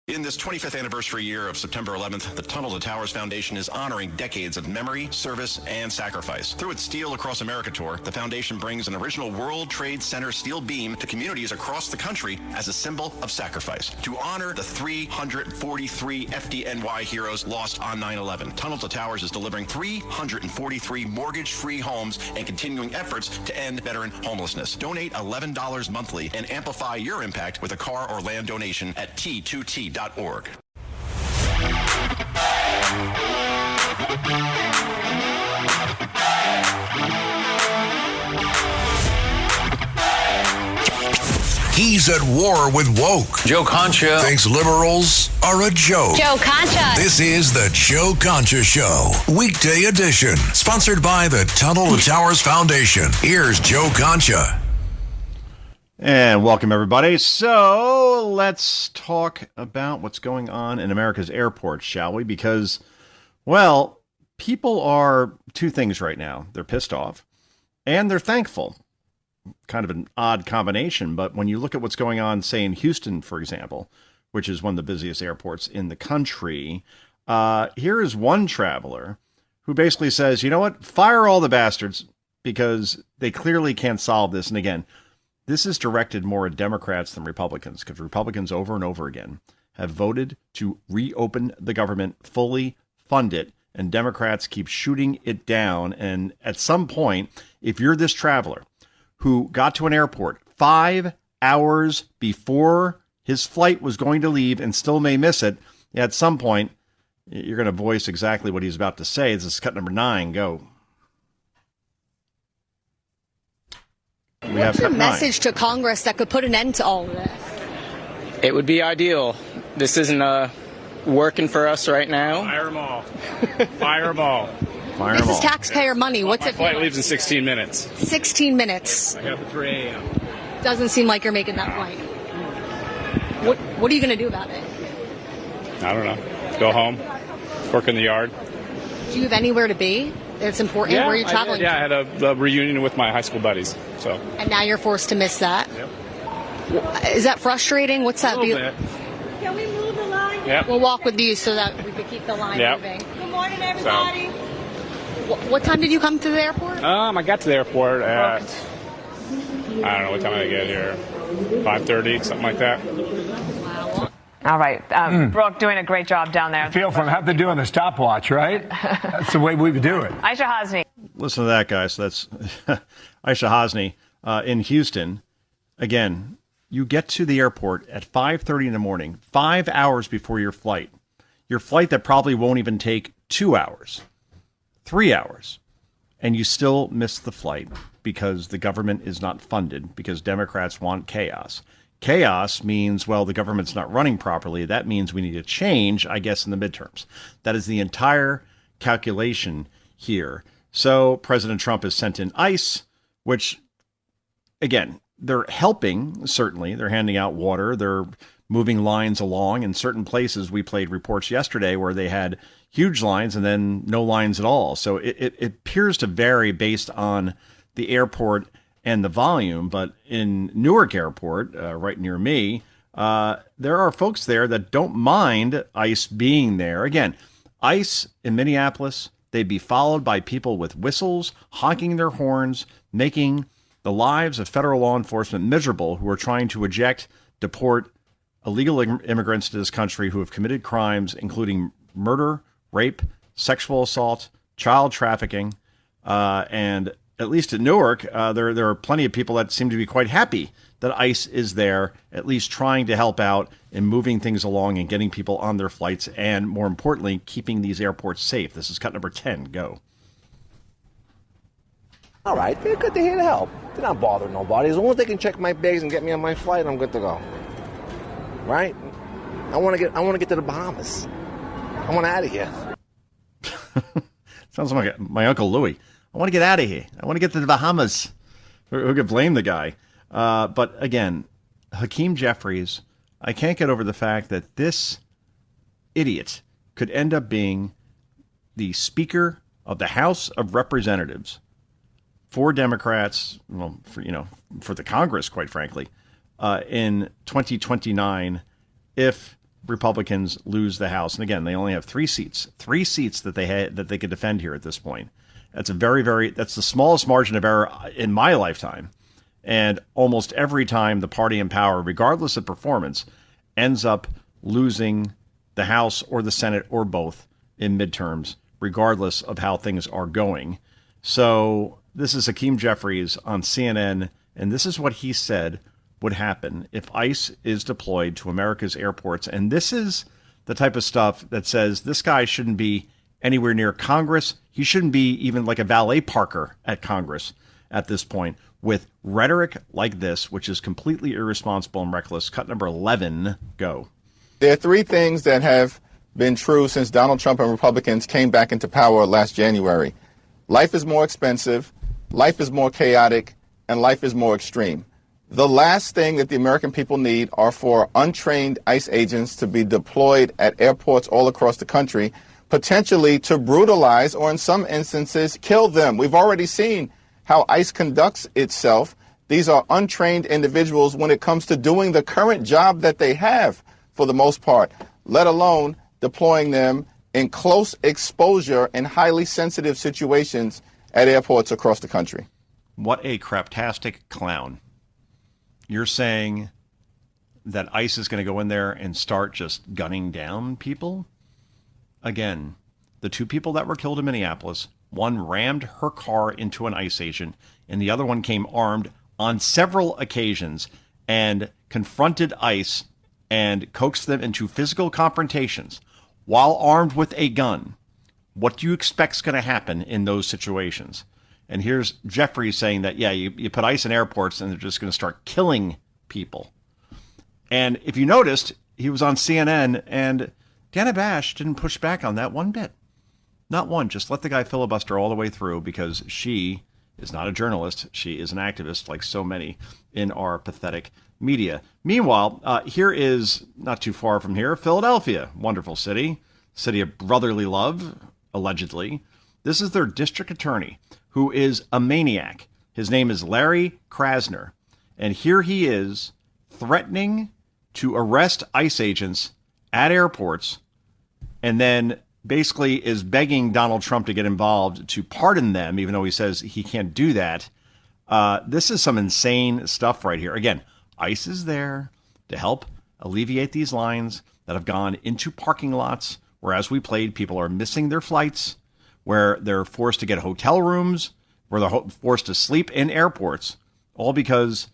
In this 25th anniversary year of September 11th, the Tunnel to Towers Foundation is honoring decades of memory, service, and sacrifice. Through its Steel Across America tour, the foundation brings an original World Trade Center steel beam to communities across the country as a symbol of sacrifice. To honor the 343 FDNY heroes lost on 9/11, Tunnel to Towers is delivering 343 mortgage-free homes and continuing efforts to end veteran homelessness. Donate $11 monthly and amplify your impact with a car or land donation at T2T.org. He's at war with woke. Joe Concha thinks liberals are a joke. Joe Concha. This is the Joe Concha Show, weekday edition, sponsored by the Tunnel to Towers Foundation. Here's Joe Concha. And welcome, everybody. So let's talk about what's going on in America's airports, shall we? Because, well, people are two things right now. They're pissed off and they're thankful. Kind of an odd combination, but when you look at what's going on, say, in Houston, for example, which is one of the busiest airports in the country, here is one traveler who basically says, you know what, fire all the bastards because they clearly can't solve this. And again, this is directed more at Democrats than Republicans, because Republicans over and over again have voted to reopen the government, fully fund it, and Democrats keep shooting it down. And at some point, if you're this traveler who got to an airport 5 hours before his flight was going to leave and still may miss it, at some point, you're going to voice exactly what he's about to say. This is cut number 9. Go. What's the message to Congress that could put an end to all of this? It would be ideal. This isn't working for us right now. Fire them all. Fire them all. Fire this them is all. taxpayer money. What's My it? flight leaves in 16 minutes. 16 minutes. I got the 3 a.m. Doesn't seem like you're making that flight. What are you going to do about it? I don't know. Go home. Work in the yard. Do you have anywhere to be? It's important. Yeah, Where are you traveling? I had a reunion with my high school buddies. So. And now you're forced to miss that. Yep. Is that frustrating? What's that? A little bit. Can we move the line? Yep. We'll walk with you so that we can keep the line Yep. moving. Good morning, everybody. What time did you come to the airport? I got to the airport at, I don't know what time I get here, 5:30, something like that. Wow. All right. Brooke doing a great job down there. Feel from having to do on the stopwatch, right? That's the way we would do it. Aisha Hasni. Listen to that, guys. That's Aisha Hasni in Houston. Again, you get to the airport at 5:30 in the morning, 5 hours before your flight. Your flight that probably won't even take 2 hours, 3 hours, and you still miss the flight because the government is not funded, because Democrats want chaos. Chaos means, well, the government's not running properly. That means we need a change, I guess, in the midterms. That is the entire calculation here. So President Trump has sent in ICE, which, again, they're helping, certainly. They're handing out water. They're moving lines along. In certain places, we played reports yesterday where they had huge lines and then no lines at all. So it appears to vary based on the airport and the volume. But in Newark Airport, right near me, there are folks there that don't mind ICE being there. Again, ICE in Minneapolis, they'd be followed by people with whistles, honking their horns, making the lives of federal law enforcement miserable who are trying to deport illegal immigrants to this country who have committed crimes, including murder, rape, sexual assault, child trafficking, and at least at Newark, there are plenty of people that seem to be quite happy that ICE is there, at least trying to help out in moving things along and getting people on their flights, and more importantly, keeping these airports safe. This is cut number 10. Go. All right, they're good. They're here to help. They're not bothering nobody. As long as they can check my bags and get me on my flight, I'm good to go. Right? I want to get to the Bahamas. I want out of here. Sounds like my Uncle Louie. I want to get out of here. I want to get to the Bahamas. Who could blame the guy? But again, Hakeem Jeffries, I can't get over the fact that this idiot could end up being the Speaker of the House of Representatives for Democrats, well, for the Congress, quite frankly, in 2029, if Republicans lose the House. And again, they only have three seats that they could defend here at this point. That's that's the smallest margin of error in my lifetime. And almost every time the party in power, regardless of performance, ends up losing the House or the Senate or both in midterms, regardless of how things are going. So this is Hakeem Jeffries on CNN, and this is what he said would happen if ICE is deployed to America's airports. And this is the type of stuff that says this guy shouldn't be anywhere near Congress. He shouldn't be even like a valet parker at Congress at this point, with rhetoric like this, which is completely irresponsible and reckless. Cut number 11, go. There are three things that have been true since Donald Trump and Republicans came back into power last January. Life is more expensive, life is more chaotic, and life is more extreme. The last thing that the American people need are for untrained ICE agents to be deployed at airports all across the country, potentially to brutalize or in some instances kill them. We've already seen how ICE conducts itself. These are untrained individuals when it comes to doing the current job that they have for the most part, let alone deploying them in close exposure and highly sensitive situations at airports across the country. What a craptastic clown. You're saying that ICE is going to go in there and start just gunning down people? Again, the two people that were killed in Minneapolis, one rammed her car into an ICE agent, and the other one came armed on several occasions and confronted ICE and coaxed them into physical confrontations while armed with a gun. What do you expect is going to happen in those situations? And here's Jeffrey saying that, yeah, you put ICE in airports and they're just going to start killing people. And if you noticed, he was on CNN and Dana Bash didn't push back on that one bit. Not one. Just let the guy filibuster all the way through, because she is not a journalist. She is an activist, like so many in our pathetic media. Meanwhile, here is, not too far from here, Philadelphia. Wonderful city. City of brotherly love, allegedly. This is their district attorney, who is a maniac. His name is Larry Krasner. And here he is threatening to arrest ICE agents at airports, and then basically is begging Donald Trump to get involved to pardon them, even though he says he can't do that. This is some insane stuff right here. Again, ICE is there to help alleviate these lines that have gone into parking lots where, as we played, people are missing their flights, where they're forced to get hotel rooms, where they're forced to sleep in airports, all because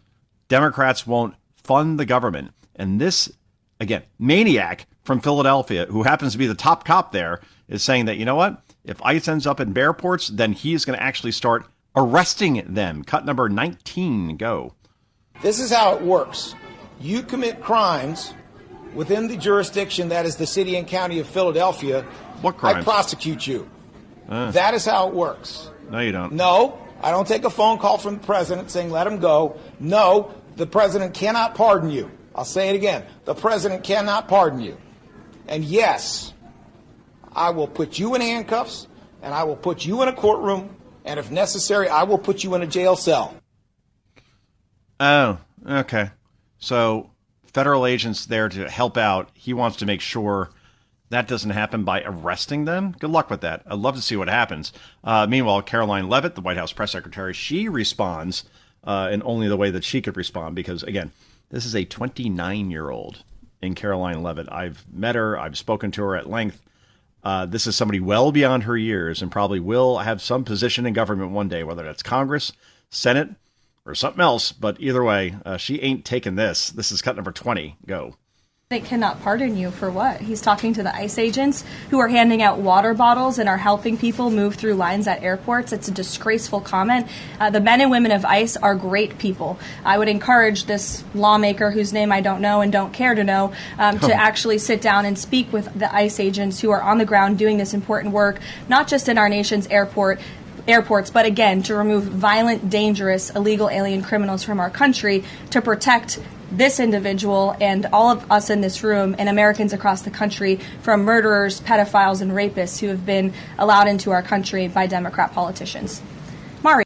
Democrats won't fund the government. And this, again, maniac from Philadelphia, who happens to be the top cop there, is saying that, you know what? If ICE ends up in airports, then he's going to actually start arresting them. Cut number 19, go. This is how it works. You commit crimes within the jurisdiction that is the city and county of Philadelphia. What crimes? I prosecute you. That is how it works. No, you don't. No, I don't take a phone call from the president saying let him go. No, the president cannot pardon you. I'll say it again. The president cannot pardon you. And yes, I will put you in handcuffs, and I will put you in a courtroom, and if necessary, I will put you in a jail cell. Oh, okay. So federal agents there to help out. He wants to make sure that doesn't happen by arresting them. Good luck with that. I'd love to see what happens. Meanwhile, Caroline Leavitt, the White House press secretary, she responds in only the way that she could respond, because, again, this is a 29-year-old in Caroline Leavitt. I've met her. I've spoken to her at length. This is somebody well beyond her years and probably will have some position in government one day, whether that's Congress, Senate, or something else. But either way, she ain't taking this. This is cut number 20. Go. They cannot pardon you for what? He's talking to the ICE agents who are handing out water bottles and are helping people move through lines at airports. It's a disgraceful comment. The men and women of ICE are great people. I would encourage this lawmaker, whose name I don't know and don't care to know, to actually sit down and speak with the ICE agents who are on the ground doing this important work, not just in our nation's airports, but again, to remove violent, dangerous, illegal alien criminals from our country, to protect this individual and all of us in this room and Americans across the country from murderers, pedophiles, and rapists who have been allowed into our country by Democrat politicians. Mari.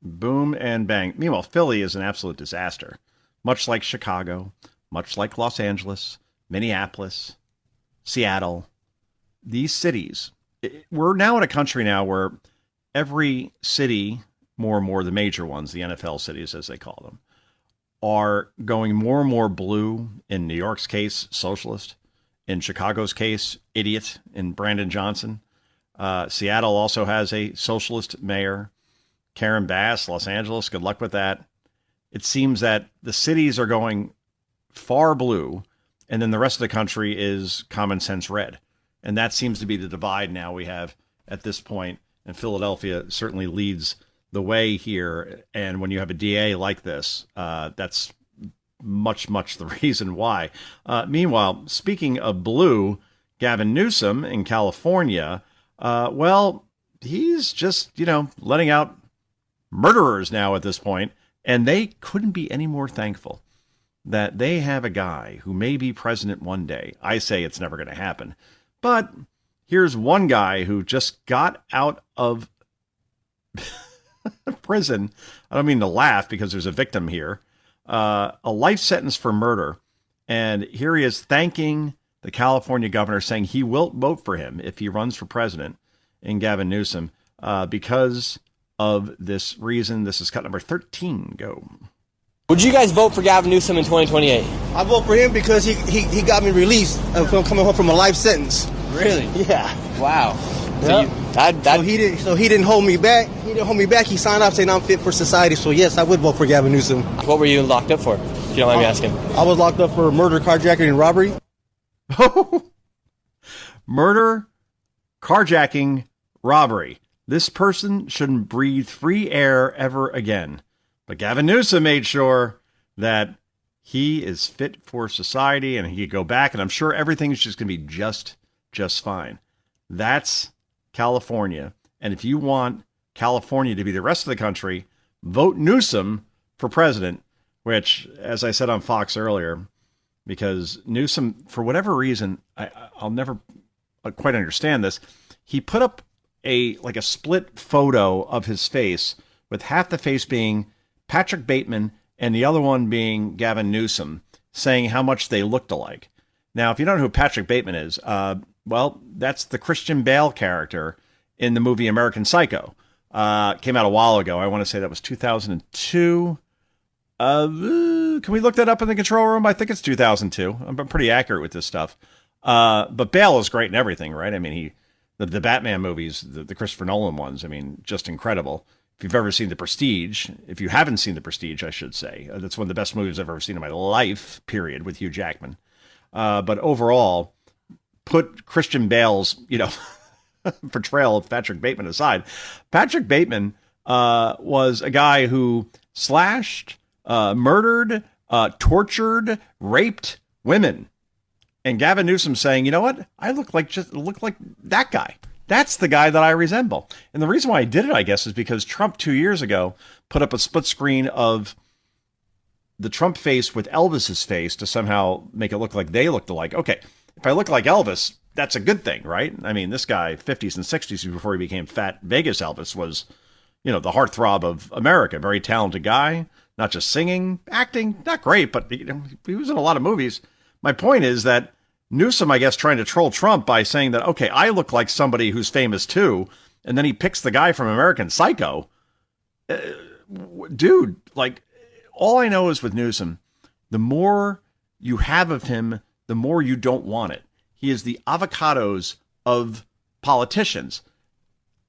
Boom and bang. Meanwhile, Philly is an absolute disaster. Much like Chicago, much like Los Angeles, Minneapolis, Seattle, these cities. We're now in a country now where every city, more and more the major ones, the NFL cities as they call them, are going more and more blue. In New York's case, socialist. In Chicago's case, idiot. In Brandon Johnson. Seattle also has a socialist mayor. Karen Bass, Los Angeles, good luck with that. It seems that the cities are going far blue, and then the rest of the country is common sense red. And that seems to be the divide now we have at this point. And Philadelphia certainly leads the way here. And when you have a DA like this, that's much the reason why. Meanwhile, speaking of blue, Gavin Newsom in California, well, he's just, letting out murderers now at this point, and they couldn't be any more thankful that they have a guy who may be president one day. I say it's never going to happen, but here's one guy who just got out of prison. I don't mean to laugh because there's a victim here, a life sentence for murder, and here he is thanking the California governor, saying he will vote for him if he runs for president, in Gavin Newsom, because of this reason. This is cut number 13. Go. Would you guys vote for Gavin Newsom in 2028? I vote for him because he got me released from coming home from a life sentence. Really? Yeah. Wow. Yep. So he didn't hold me back. He didn't hold me back. He signed off saying I'm fit for society. So yes, I would vote for Gavin Newsom. What were you locked up for, if you don't mind me asking? I was locked up for murder, carjacking, and robbery. Murder, carjacking, robbery. This person shouldn't breathe free air ever again. But Gavin Newsom made sure that he is fit for society and he could go back, and I'm sure everything's just going to be just fine. That's California. And if you want California to be the rest of the country, vote Newsom for president, which, as I said on Fox earlier, because Newsom, for whatever reason, I'll never quite understand this, he put up a split photo of his face, with half the face being Patrick Bateman and the other one being Gavin Newsom, saying how much they looked alike. Now, if you don't know who Patrick Bateman is, well, that's the Christian Bale character in the movie American Psycho. Came out a while ago. I want to say that was 2002. Can we look that up in the control room? I think it's 2002. I'm pretty accurate with this stuff. But Bale is great in everything, right? I mean, the Batman movies, the Christopher Nolan ones, I mean, just incredible. If you've ever seen The Prestige, if you haven't seen The Prestige, I should say, that's one of the best movies I've ever seen in my life, period, with Hugh Jackman. But overall, put Christian Bale's, portrayal of Patrick Bateman aside. Patrick Bateman was a guy who slashed, murdered, tortured, raped women. And Gavin Newsom saying, you know what? I look like that guy. That's the guy that I resemble. And the reason why I did it, I guess, is because Trump 2 years ago put up a split screen of the Trump face with Elvis's face to somehow make it look like they looked alike. Okay, if I look like Elvis, that's a good thing, right? I mean, this guy, 50s and 60s, before he became fat Vegas Elvis, was, the heartthrob of America. Very talented guy, not just singing, acting, not great, but he was in a lot of movies. My point is that Newsom, I guess, trying to troll Trump by saying that, okay, I look like somebody who's famous too, and then he picks the guy from American Psycho. Dude, all I know is with Newsom, the more you have of him, the more you don't want it. He is the avocados of politicians.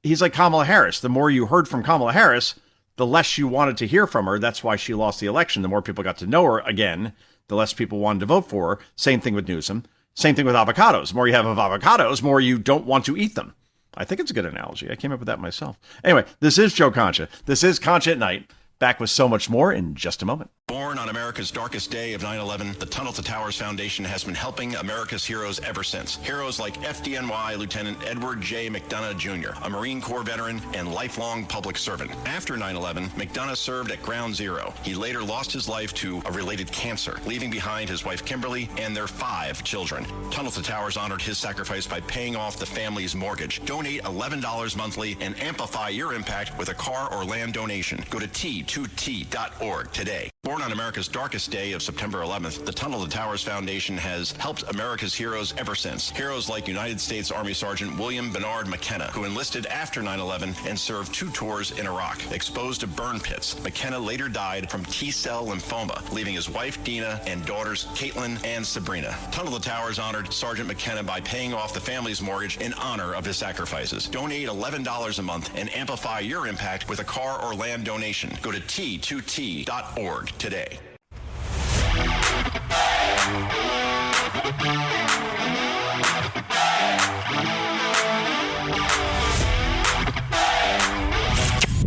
He's like Kamala Harris. The more you heard from Kamala Harris, the less you wanted to hear from her. That's why she lost the election. The more people got to know her again, the less people wanted to vote for her. Same thing with Newsom. Same thing with avocados. The more you have of avocados, more you don't want to eat them. I think it's a good analogy. I came up with that myself. Anyway, this is Joe Concha. This is Concha at Night. Back with so much more in just a moment. Born on America's darkest day of 9/11, the Tunnel to Towers Foundation has been helping America's heroes ever since. Heroes like FDNY Lieutenant Edward J. McDonough Jr., a Marine Corps veteran and lifelong public servant. After 9/11, McDonough served at Ground Zero. He later lost his life to a related cancer, leaving behind his wife Kimberly and their 5 children. Tunnel to Towers honored his sacrifice by paying off the family's mortgage. Donate $11 monthly and amplify your impact with a car or land donation. Go to T2T.org today. Born on America's darkest day of September 11th, the Tunnel to Towers Foundation has helped America's heroes ever since. Heroes like United States Army Sergeant William Bernard McKenna, who enlisted after 9/11 and served 2 tours in Iraq. Exposed to burn pits, McKenna later died from T-cell lymphoma, leaving his wife Dina and daughters Caitlin and Sabrina. Tunnel to Towers honored Sergeant McKenna by paying off the family's mortgage in honor of his sacrifices. Donate $11 a month and amplify your impact with a car or land donation. Go to T2T.org today.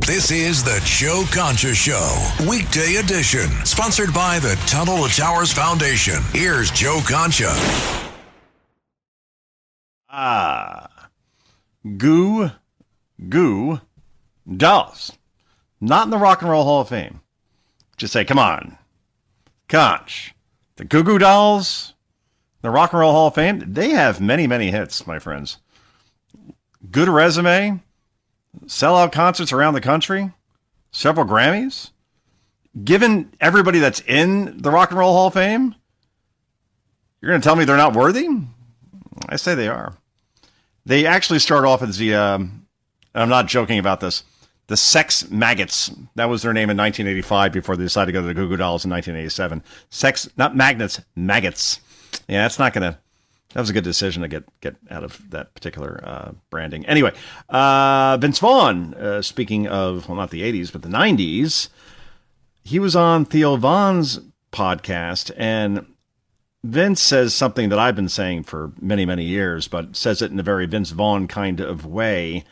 This is the Joe Concha Show, weekday edition, sponsored by the Tunnel to Towers Foundation. Here's Joe Concha. Goo Dolls. Not in the Rock and Roll Hall of Fame. Just say, come on. Conch. The Goo Goo Dolls, the Rock and Roll Hall of Fame, they have many, many hits, my friends. Good resume. Sellout concerts around the country. Several Grammys. Given everybody that's in the Rock and Roll Hall of Fame, you're going to tell me they're not worthy? I say they are. They actually start off as the, I'm not joking about this, the Sex Maggots. That was their name in 1985 before they decided to go to the Goo Goo Dolls in 1987. Sex, not magnets, maggots. Yeah, that was a good decision to get out of that particular branding. Anyway, Vince Vaughn, speaking of, well, not the 80s, but the 90s, he was on Theo Vaughn's podcast, and Vince says something that I've been saying for many, many years, but says it in a very Vince Vaughn kind of way.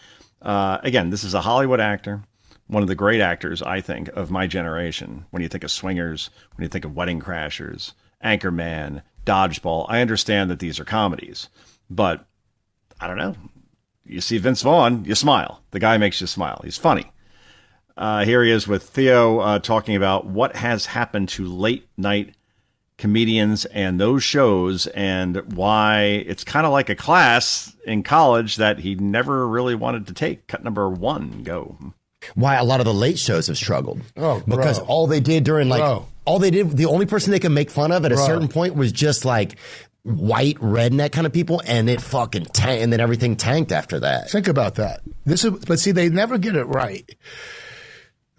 Again, this is a Hollywood actor, one of the great actors, I think, of my generation. When you think of Swingers, when you think of Wedding Crashers, Anchorman, Dodgeball, I understand that these are comedies, but I don't know. You see Vince Vaughn, you smile. The guy makes you smile. He's funny. Here he is with Theo talking about what has happened to late night comedians and those shows and why it's kind of like a class in college that he never really wanted to take. Cut number 1, go. Why a lot of the late shows have struggled. Oh, because all they did during the only person they could make fun of at a certain point was just like white redneck kind of people, and it fucking tanked, and then everything tanked after that. Think about that. But see, they never get it right.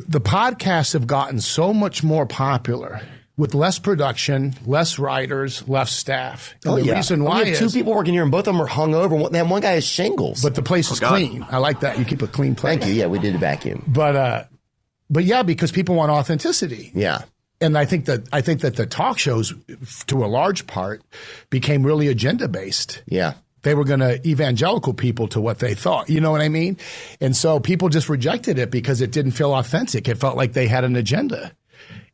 The podcasts have gotten so much more popular with less production, less writers, less staff. And the reason why is 2 people working here, and both of them are hungover. One guy has shingles. But the place is clean. I like that. You keep a clean place. Thank you. Yeah, we did a vacuum. But yeah, because people want authenticity. Yeah. And I think that the talk shows, to a large part, became really agenda based. Yeah. They were going to evangelical people to what they thought. You know what I mean? And so people just rejected it because it didn't feel authentic. It felt like they had an agenda.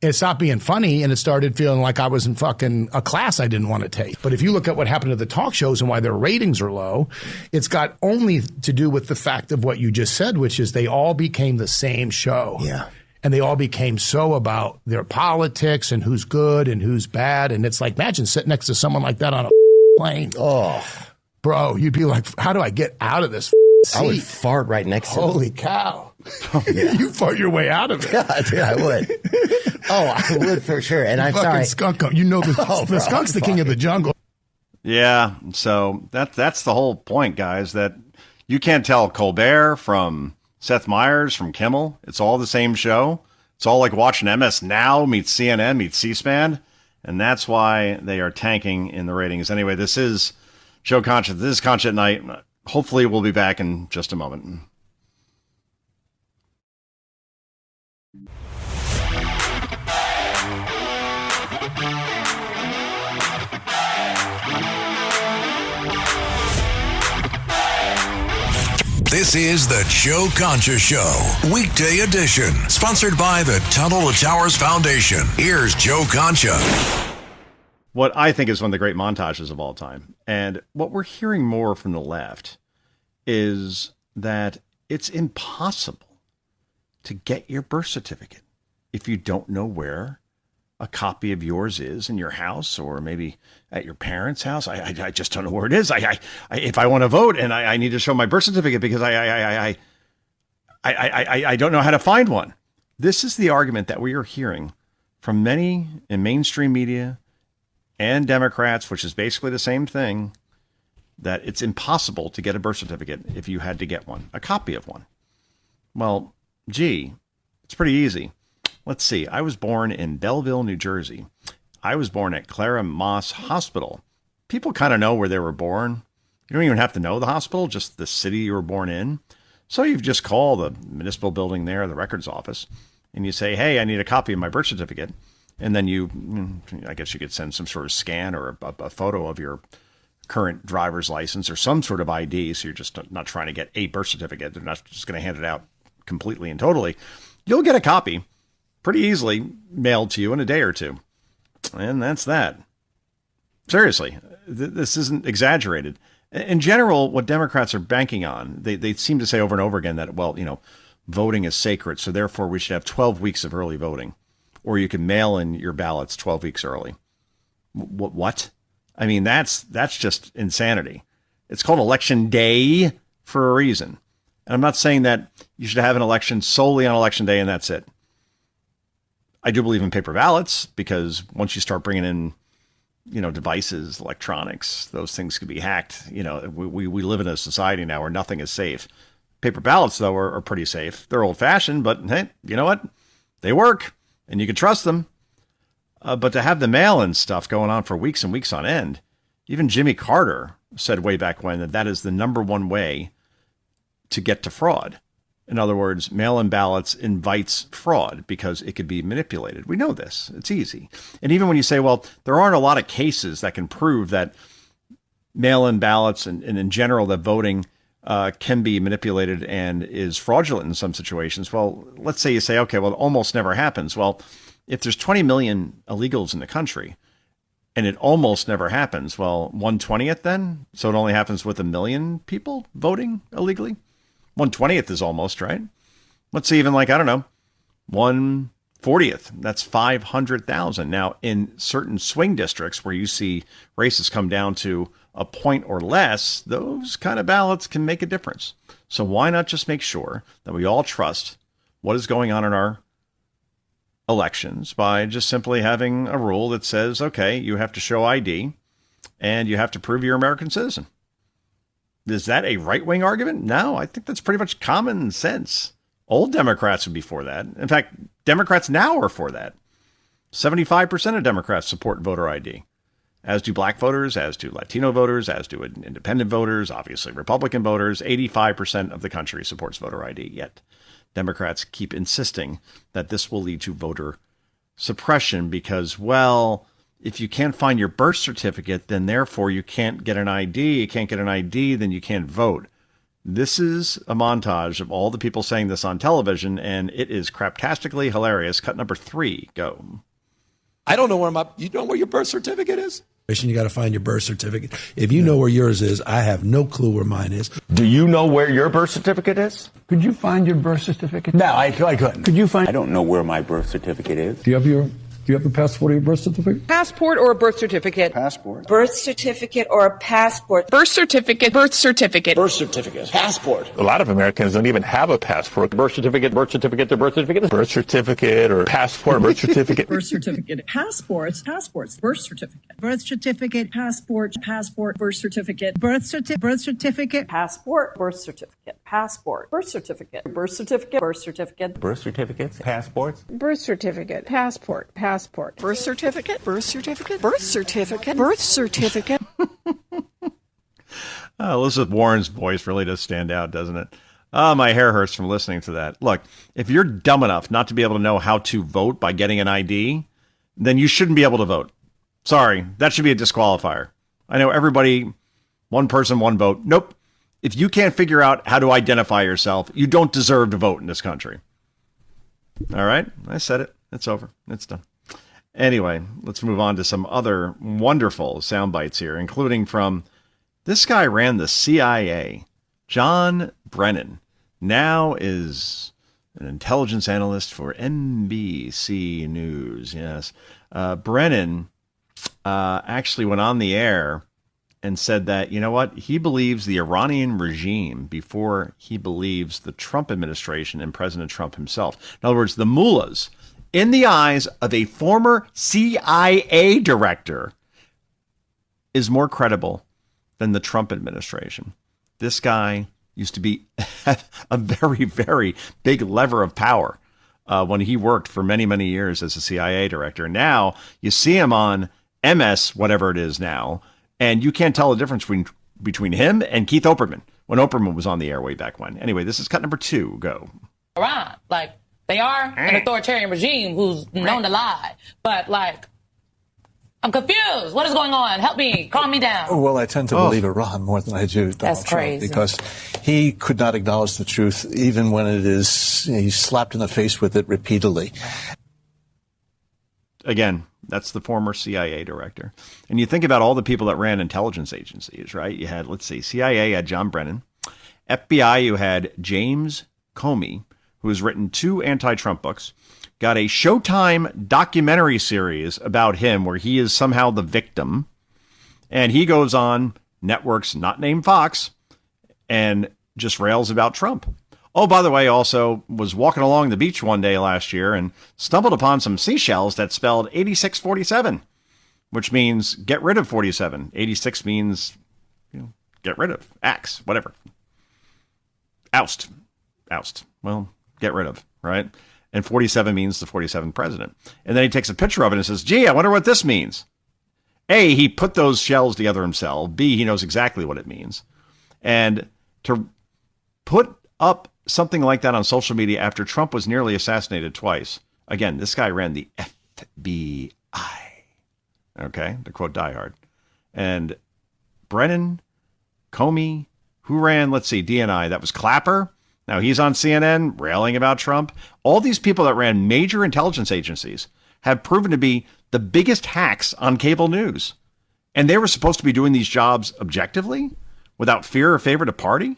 And it stopped being funny, and it started feeling like I was in fucking a class I didn't want to take. But if you look at what happened to the talk shows and why their ratings are low, it's got only to do with the fact of what you just said, which is they all became the same show. Yeah. And they all became so about their politics and who's good and who's bad. And it's like, imagine sitting next to someone like that on a plane. Oh, bro, you'd be like, how do I get out of this seat? I would fart right next to him. Holy cow. You fart your way out of it. Yeah, dude, I would. I would for sure. And I'm sorry. Skunk, you know, the skunk's the king of the jungle. Yeah. So that's the whole point, guys, that you can't tell Colbert from Seth Meyers from Kimmel. It's all the same show. It's all like watching MS Now meets CNN meets C-SPAN. And that's why they are tanking in the ratings. Anyway, this is Joe Concha. This is Concha at Night. Hopefully we'll be back in just a moment. This is the Joe Concha Show, weekday edition, sponsored by the Tunnel to Towers Foundation. Here's Joe Concha. What I think is one of the great montages of all time, and what we're hearing more from the left, is that it's impossible to get your birth certificate if you don't know where a copy of yours is in your house or maybe at your parents' house. I just don't know where it is. If I want to vote and I need to show my birth certificate because I don't know how to find one. This is the argument that we are hearing from many in mainstream media and Democrats, which is basically the same thing, that it's impossible to get a birth certificate if you had to get one, a copy of one. Well, gee, it's pretty easy. Let's see. I was born in Belleville, New Jersey. I was born at Clara Moss Hospital. People kind of know where they were born. You don't even have to know the hospital, just the city you were born in. So you just call the municipal building there, the records office, and you say, hey, I need a copy of my birth certificate. And then I guess you could send some sort of scan or a photo of your current driver's license or some sort of ID. So you're just not trying to get a birth certificate. They're not just going to hand it out completely and totally. You'll get a copy pretty easily mailed to you in a day or two. And that's that. Seriously, this isn't exaggerated. In general, what Democrats are banking on, they seem to say over and over again that, well, voting is sacred, so therefore we should have 12 weeks of early voting, or you can mail in your ballots 12 weeks early. What? I mean, that's just insanity. It's called Election Day for a reason. And I'm not saying that you should have an election solely on Election Day and that's it. I do believe in paper ballots because once you start bringing in, devices, electronics, those things can be hacked. We live in a society now where nothing is safe. Paper ballots, though, are pretty safe. They're old-fashioned, but hey, you know what? They work, and you can trust them. But to have the mail-in stuff going on for weeks and weeks on end, even Jimmy Carter said way back when that is the number one way to get to fraud. In other words, mail-in ballots invites fraud because it could be manipulated. We know this. It's easy. And even when you say, well, there aren't a lot of cases that can prove that mail-in ballots and in general that voting can be manipulated and is fraudulent in some situations. Well, let's say you say, okay, well, it almost never happens. Well, if there's 20 million illegals in the country and it almost never happens, well, 1/20th then? So it only happens with 1 million people voting illegally? 1/20th is almost, right? Let's say even 1/40th. That's 500,000. Now, in certain swing districts where you see races come down to a point or less, those kind of ballots can make a difference. So why not just make sure that we all trust what is going on in our elections by just simply having a rule that says, okay, you have to show ID and you have to prove you're an American citizen. Is that a right-wing argument? No, I think that's pretty much common sense. Old Democrats would be for that. In fact, Democrats now are for that. 75% of Democrats support voter ID, as do black voters, as do Latino voters, as do independent voters, obviously Republican voters. 85% of the country supports voter ID, yet Democrats keep insisting that this will lead to voter suppression because, well, if you can't find your birth certificate, then therefore you can't get an ID. You can't get an ID, then you can't vote. This is a montage of all the people saying this on television, and it is craptastically hilarious. Cut number 3, go. I don't know you know where your birth certificate is? You got to find your birth certificate. If you know where yours is, I have no clue where mine is. Do you know where your birth certificate is? Could you find your birth certificate? No, I couldn't. Could you find? I don't know where my birth certificate is. Do you have a passport or your birth certificate? Passport or a birth certificate? Passport. Birth certificate or a passport? Birth certificate. Birth certificate. Birth certificate. Passport. A lot of Americans don't even have a passport. Birth certificate, birth certificate, their birth certificate. Birth certificate or passport, birth certificate. Birth certificate. Passports. Birth certificate. Birth certificate, passport, birth certificate, birth certificate, Passport. Birth certificate. Passport. Birth certificate. Birth certificate. Birth certificate. Birth certificates, passports. Birth certificate. Passport. Birth certificate. Birth certificate. Birth certificate. Birth certificate. Elizabeth Warren's voice really does stand out, doesn't it? My hair hurts from listening to that. Look, if you're dumb enough not to be able to know how to vote by getting an ID, then you shouldn't be able to vote. Sorry, that should be a disqualifier. I know everybody, one person, one vote. Nope. If you can't figure out how to identify yourself, you don't deserve to vote in this country. All right, I said it. It's over. It's done. Anyway, let's move on to some other wonderful sound bites here, including from this guy ran the CIA. John Brennan now is an intelligence analyst for NBC News. Yes. Brennan actually went on the air and said that, you know what, he believes the Iranian regime before he believes the Trump administration and President Trump himself. In other words, the mullahs in the eyes of a former CIA director is more credible than the Trump administration. This guy used to be a very, very big lever of power when he worked for many, many years as a CIA director. Now you see him on MS, whatever it is now, and you can't tell the difference between him and Keith Olbermann when Olbermann was on the air way back when. Anyway, this is cut number 2. Go. Around. Like, they are an authoritarian regime who's known to lie. But, like, I'm confused. What is going on? Help me. Calm me down. Well, I tend to believe Iran more than I do Donald Trump because he could not acknowledge the truth even when it is, he's slapped in the face with it repeatedly. Again, that's the former CIA director. And you think about all the people that ran intelligence agencies, right? You had, let's see, CIA had John Brennan. FBI, you had James Comey, who has written 2 anti-Trump books. Got a Showtime documentary series about him where he is somehow the victim. And he goes on networks not named Fox and just rails about Trump. Oh, by the way, also was walking along the beach one day last year and stumbled upon some seashells that spelled 8647, which means get rid of 47. 86 means, get rid of, axe, whatever. Oust. Well, get rid of, right? And 47 means the 47th president. And then he takes a picture of it and says, gee, I wonder what this means. A, he put those shells together himself. B, he knows exactly what it means. And to put up something like that on social media after Trump was nearly assassinated twice. Again, this guy ran the FBI. Okay, to quote Die Hard. And Brennan, Comey, who ran, let's see, DNI, that was Clapper. Now he's on CNN railing about Trump. All these people that ran major intelligence agencies have proven to be the biggest hacks on cable news. And they were supposed to be doing these jobs objectively without fear or favor to party.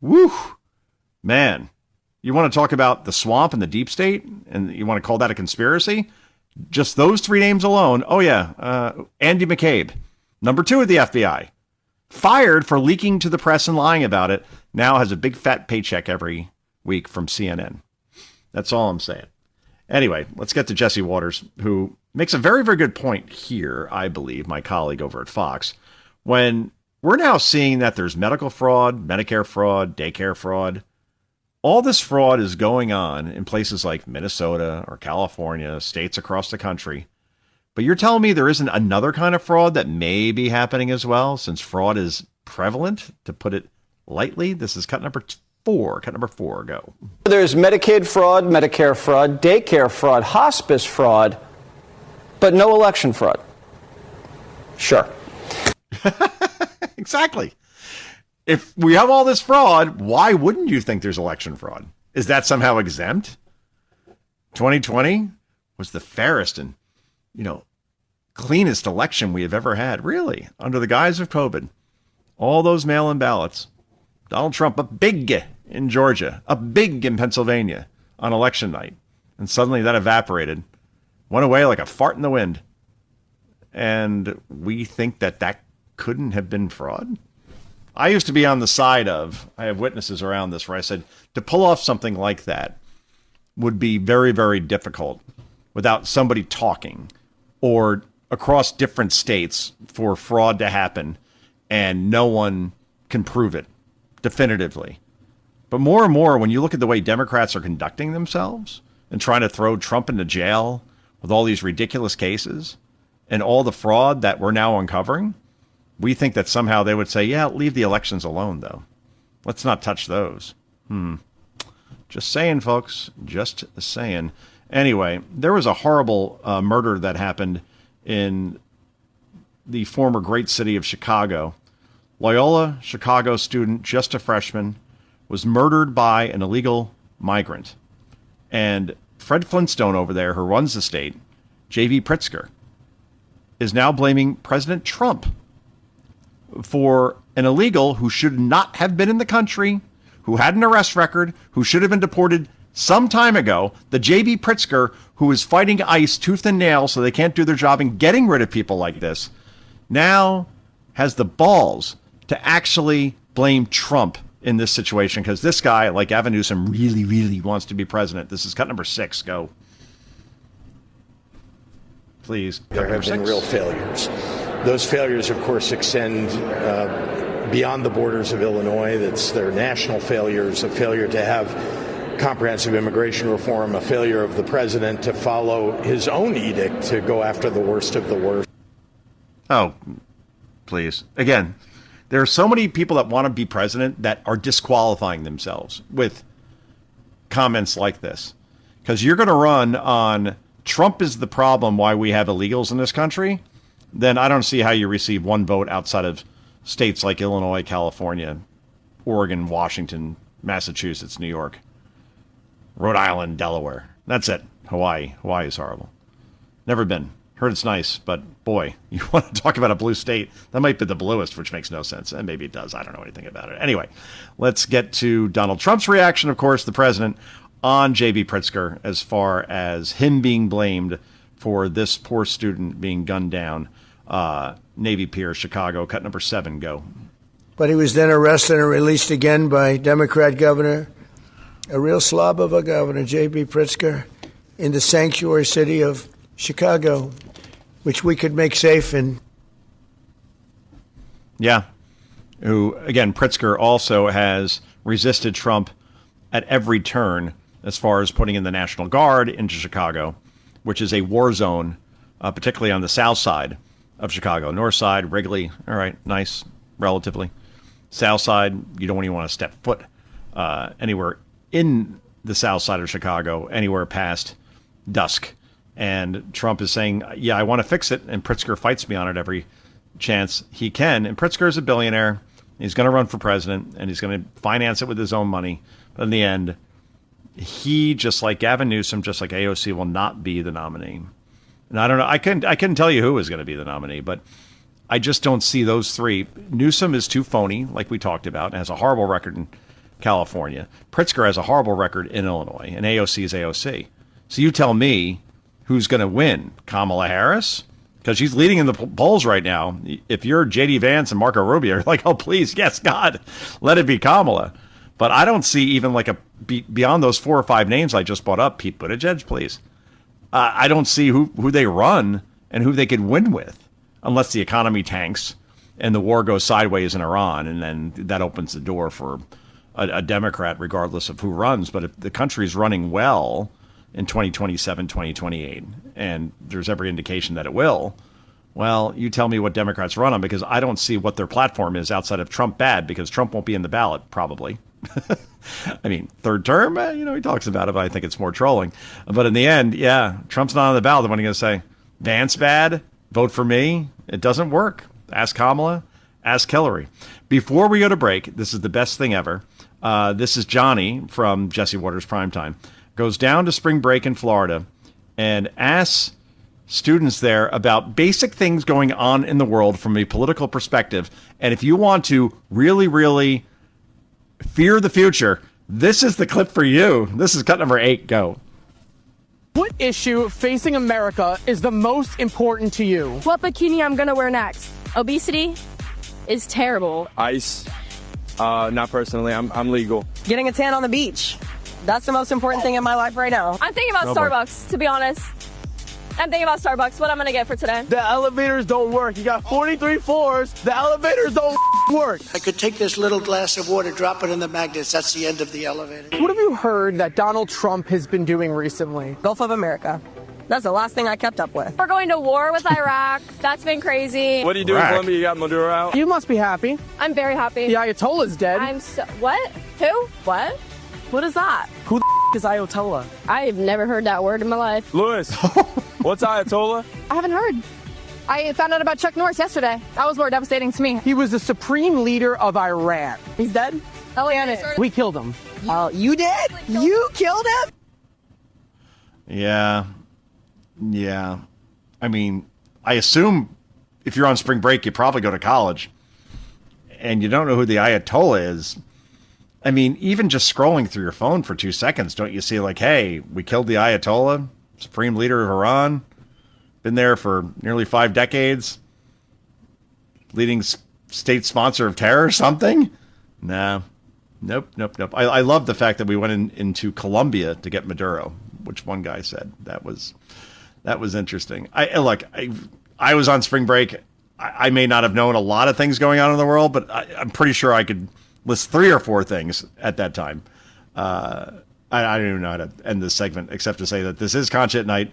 Woo! Man, you want to talk about the swamp and the deep state and you want to call that a conspiracy? Just those 3 names alone. Oh yeah. Andy McCabe, number 2 at the FBI, fired for leaking to the press and lying about it. Now has a big fat paycheck every week from CNN. That's all I'm saying. Anyway, let's get to Jesse Waters, who makes a very, very good point here, I believe, my colleague over at Fox, when we're now seeing that there's medical fraud, Medicare fraud, daycare fraud. All this fraud is going on in places like Minnesota or California, states across the country. But you're telling me there isn't another kind of fraud that may be happening as well, since fraud is prevalent, to put it lightly? This is cut number 4. Cut number 4, go. There's Medicaid fraud, Medicare fraud, daycare fraud, hospice fraud, but no election fraud. Sure. Exactly. If we have all this fraud, why wouldn't you think there's election fraud? Is that somehow exempt? 2020 was the fairest and, cleanest election we have ever had, really, under the guise of COVID. All those mail-in ballots. Donald Trump, up big in Georgia, up big in Pennsylvania on election night. And suddenly that evaporated, went away like a fart in the wind. And we think that couldn't have been fraud? I used to be on the side of, I have witnesses around this, where I said to pull off something like that would be very, very difficult without somebody talking or across different states for fraud to happen and no one can prove it definitively. But more and more, when you look at the way Democrats are conducting themselves and trying to throw Trump into jail with all these ridiculous cases and all the fraud that we're now uncovering, we think that somehow they would say, yeah, leave the elections alone, though. Let's not touch those. Just saying, folks. Just saying. Anyway, there was a horrible murder that happened in the former great city of Chicago. Loyola Chicago student, just a freshman, was murdered by an illegal migrant. And Fred Flintstone over there, who runs the state, J.B. Pritzker, is now blaming President Trump for an illegal who should not have been in the country, who had an arrest record, who should have been deported some time ago. The J.B. Pritzker, who is fighting ICE tooth and nail so they can't do their job and getting rid of people like this, now has the balls to actually blame Trump in this situation, because this guy, like Gavin Newsom, really, really wants to be president. This is cut number 6. Go. please. There have been real failures. Those failures, of course, extend beyond the borders of Illinois. That's their national failures, a failure to have comprehensive immigration reform, a failure of the president to follow his own edict to go after the worst of the worst. Oh, please. Again, there are so many people that want to be president that are disqualifying themselves with comments like this. Because you're going to run on Trump is the problem why we have illegals in this country, then I don't see how you receive one vote outside of states like Illinois, California, Oregon, Washington, Massachusetts, New York, Rhode Island, Delaware. That's it. Hawaii. Hawaii is horrible. Never been. Heard it's nice, but boy, you want to talk about a blue state, that might be the bluest, which makes no sense. And maybe it does. I don't know anything about it. Anyway, let's get to Donald Trump's reaction, of course, the president, on J.B. Pritzker as far as him being blamed for this poor student being gunned down. Navy Pier, Chicago, cut number 7, go. But he was then arrested and released again by Democrat governor, a real slob of a governor, J.B. Pritzker, in the sanctuary city of Chicago, which we could make safe. And yeah, who, again, Pritzker also has resisted Trump at every turn as far as putting in the National Guard into Chicago, which is a war zone, particularly on the south side of Chicago. North side, Wrigley, all right, nice, relatively. South side, you don't even want to step foot anywhere in the south side of Chicago, anywhere past dusk. And Trump is saying, yeah, I want to fix it, and Pritzker fights me on it every chance he can. And Pritzker is a billionaire. He's going to run for president, and he's going to finance it with his own money. But in the end, he, just like Gavin Newsom, just like AOC, will not be the nominee. And I don't know. I couldn't tell you who is going to be the nominee, but I just don't see those three. Newsom is too phony, like we talked about, and has a horrible record in California. Pritzker has a horrible record in Illinois, and AOC is AOC. So you tell me who's going to win? Kamala Harris? Because she's leading in the polls right now. If you're J.D. Vance and Marco Rubio, you're like, oh, please, yes, God, let it be Kamala. But I don't see even like beyond those 4 or 5 names I just brought up, Pete Buttigieg, please. I don't see who they run and who they could win with, unless the economy tanks and the war goes sideways in Iran, and then that opens the door for a Democrat, regardless of who runs. But if the country's running well in 2027, 2028, and there's every indication that it will, well, you tell me what Democrats run on, because I don't see what their platform is outside of Trump bad, because Trump won't be in the ballot, probably. I mean, third term, he talks about it, but I think it's more trolling. But in the end, yeah, Trump's not on the ballot. When are you going to say, Vance bad, vote for me? It doesn't work. Ask Kamala, ask Hillary. Before we go to break, this is the best thing ever. This is Johnny from Jesse Waters Primetime. Goes down to spring break in Florida and asks students there about basic things going on in the world from a political perspective. And if you want to really, really fear the future, this is the clip for you. This is cut number 8. Go. What issue facing America is the most important to you? What bikini I'm gonna wear next? Obesity is terrible. ICE. Not personally. I'm legal. Getting a tan on the beach. That's the most important thing in my life right now. I'm thinking about Starbucks, to be honest. I'm thinking about Starbucks, what I'm gonna get for today. The elevators don't work. You got 43 floors. The elevators don't work. I could take this little glass of water, drop it in the magnets. That's the end of the elevator. What have you heard that Donald Trump has been doing recently? Gulf of America. That's the last thing I kept up with. We're going to war with Iraq. That's been crazy. What do you do in Colombia? You got Maduro out? You must be happy. I'm very happy. The Ayatollah's dead. What? Who? What? What is that? Who the is Ayatollah? I've never heard that word in my life. Lewis, what's Ayatollah? I haven't heard. I found out about Chuck Norris yesterday. That was more devastating to me. He was the supreme leader of Iran. He's dead? We killed him. You did? You killed him? Yeah. I mean, I assume if you're on spring break, you probably go to college and you don't know who the Ayatollah is. I mean, even just scrolling through your phone for 2 seconds, don't you see like, hey, we killed the Ayatollah, supreme leader of Iran, been there for nearly 5 decades, leading state sponsor of terror or something? No. Nope. I love the fact that we went into Colombia to get Maduro, which one guy said. That was interesting. I was on spring break. I may not have known a lot of things going on in the world, but I'm pretty sure I could list 3 or 4 things at that time. I don't even know how to end this segment except to say that this is Concha at Night,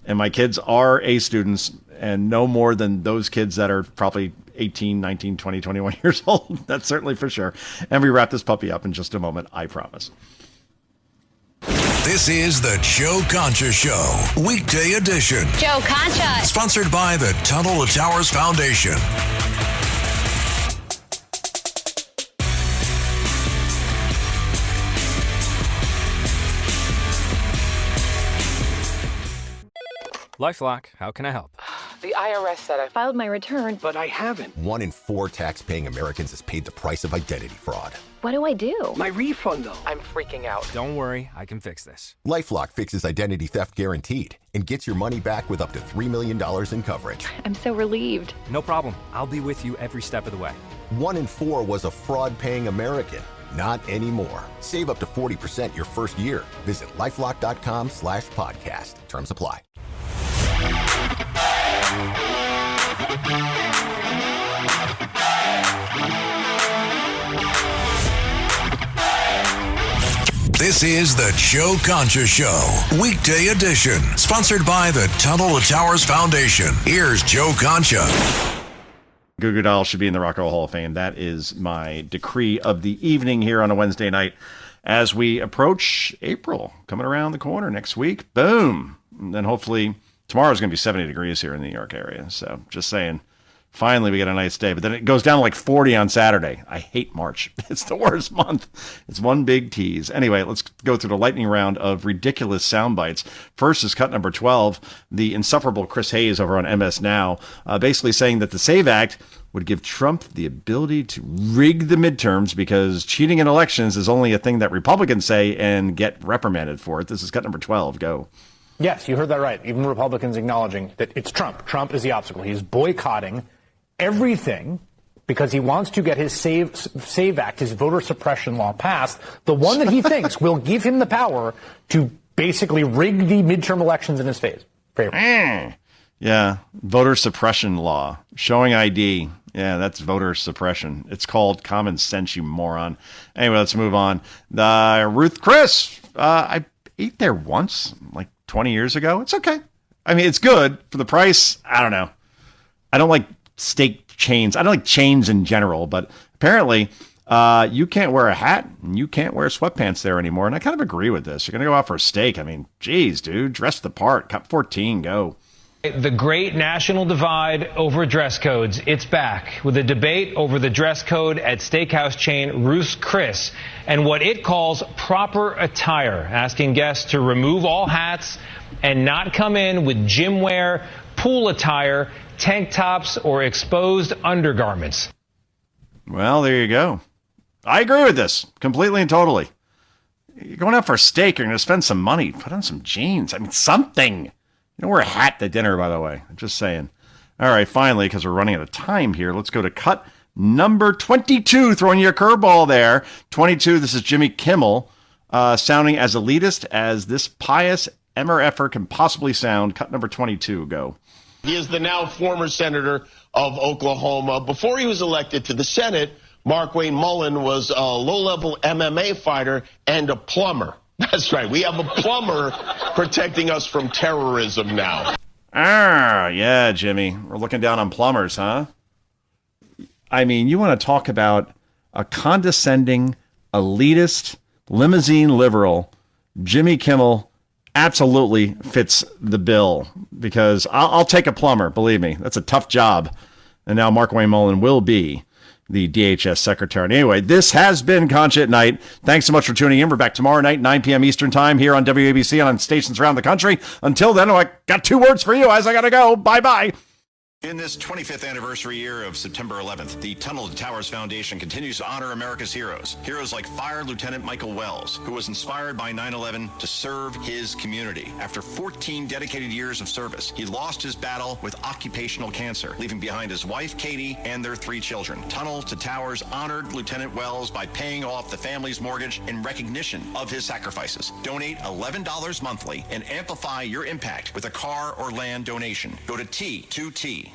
and my kids are A students, and no more than those kids that are probably 18, 19, 20, 21 years old. That's certainly for sure. And we wrap this puppy up in just a moment, I promise. This is the Joe Concha Show, weekday edition. Joe Concha. Sponsored by the Tunnel to Towers Foundation. LifeLock, how can I help? The IRS said I filed my return, but I haven't. 1 in 4 tax-paying Americans has paid the price of identity fraud. What do I do? My refund, though. I'm freaking out. Don't worry, I can fix this. LifeLock fixes identity theft guaranteed and gets your money back with up to $3 million in coverage. I'm so relieved. No problem. I'll be with you every step of the way. 1 in 4 was a fraud-paying American. Not anymore. Save up to 40% your first year. Visit LifeLock.com/podcast. Terms apply. This is the Joe Concha Show, weekday edition, sponsored by the Tunnel to Towers Foundation. Here's Joe Concha. Goo Goo Dolls should be in the Rock and Roll Hall of Fame. That is my decree of the evening here on a Wednesday night as we approach April, coming around the corner next week. Boom. And then hopefully tomorrow's going to be 70 degrees here in the New York area. So just saying, finally we get a nice day. But then it goes down to like 40 on Saturday. I hate March. It's the worst month. It's one big tease. Anyway, let's go through the lightning round of ridiculous sound bites. First is cut number 12, the insufferable Chris Hayes over on MS Now, basically saying that the SAVE Act would give Trump the ability to rig the midterms because cheating in elections is only a thing that Republicans say and get reprimanded for it. This is cut number 12. Go. Yes, you heard that right. Even Republicans acknowledging that it's Trump. Trump is the obstacle. He's boycotting everything because he wants to get his SAVE Act, his voter suppression law passed, the one that he thinks will give him the power to basically rig the midterm elections in his favor. Yeah, voter suppression law, showing ID. Yeah, that's voter suppression. It's called common sense, you moron. Anyway, let's move on. The Ruth Chris. I ate there once, like 20 years ago. It's okay. I mean, it's good for the price. I don't know. I don't like steak chains. I don't like chains in general, but apparently you can't wear a hat and you can't wear sweatpants there anymore. And I kind of agree with this. You're going to go out for a steak. I mean, geez, dude, dress the part. Cut 14, go. The great national divide over dress codes. It's back with a debate over the dress code at steakhouse chain Ruth's Chris and what it calls proper attire, asking guests to remove all hats and not come in with gym wear, pool attire, tank tops, or exposed undergarments. Well, there you go. I agree with this completely and totally. You're going out for a steak. You're going to spend some money. Put on some jeans. I mean, something. You don't wear a hat to dinner, by the way. I'm just saying. All right, finally, because we're running out of time here, let's go to cut number 22. Throwing you a curveball there. 22, this is Jimmy Kimmel, sounding as elitist as this pious MRFer can possibly sound. Cut number 22, go. He is the now former senator of Oklahoma. Before he was elected to the Senate, Mark Wayne Mullen was a low-level MMA fighter and a plumber. That's right. We have a plumber protecting us from terrorism now. Yeah, Jimmy. We're looking down on plumbers, huh? I mean, you want to talk about a condescending, elitist, limousine liberal. Jimmy Kimmel absolutely fits the bill because I'll take a plumber. Believe me, that's a tough job. And now Mark Wayne Mullen will be the DHS secretary. Anyway, this has been Concha at Night. Thanks so much for tuning in. We're back tomorrow night, 9 p.m. Eastern time here on WABC and on stations around the country. Until then, I got 2 words for you as I got to go. Bye-bye. In this 25th anniversary year of September 11th, the Tunnel to Towers Foundation continues to honor America's heroes. Heroes like Fire Lieutenant Michael Wells, who was inspired by 9/11 to serve his community. After 14 dedicated years of service, he lost his battle with occupational cancer, leaving behind his wife, Katie, and their 3 children. Tunnel to Towers honored Lieutenant Wells by paying off the family's mortgage in recognition of his sacrifices. Donate $11 monthly and amplify your impact with a car or land donation. Go to T2T.org.